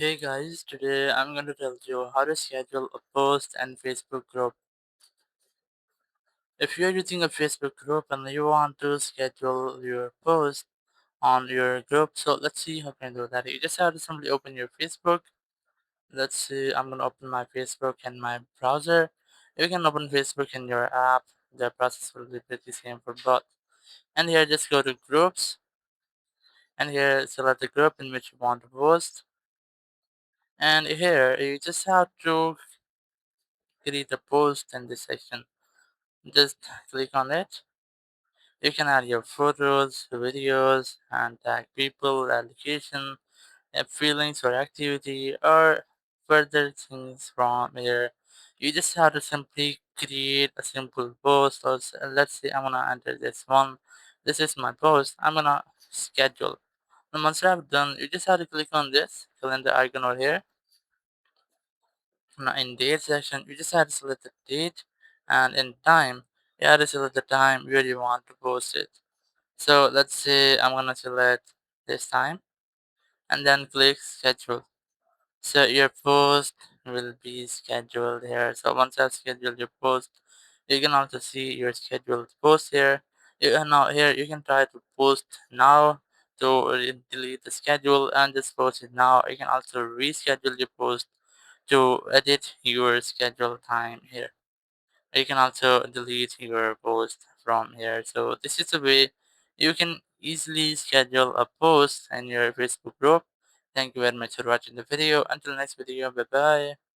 Hey guys, today I'm going to tell you how to schedule a post and Facebook group. If you're using a Facebook group and you want to schedule your post on your group, so let's see how can do that. You just have to simply open your Facebook. Let's see, I'm going to open my Facebook in my browser. You can open Facebook in your app. The process will be pretty same for both. And here, just go to groups. And here, select the group in which you want to post. And here, you just have to create a post in this section. Just click on it. You can add your photos, videos, and tag people, location, feelings or activity, or further things from here. You just have to simply create a simple post. Let's say I'm gonna enter this one. This is my post. I'm gonna schedule. And once I've done, you just have to click on this calendar icon over here. Now in date section, you just have to select the date, and in time, you have to select the time where you want to post it. So let's say I'm gonna select this time and then click schedule. So your post will be scheduled here. So once I've scheduled your post, you can also see your scheduled post here. Now here you can try to post now to delete the schedule and just post it now. You can also reschedule your post to edit your schedule time here. You can also delete your post from here. So this is a way you can easily schedule a post in your Facebook group. Thank you very much for watching the video. Until next video, bye bye.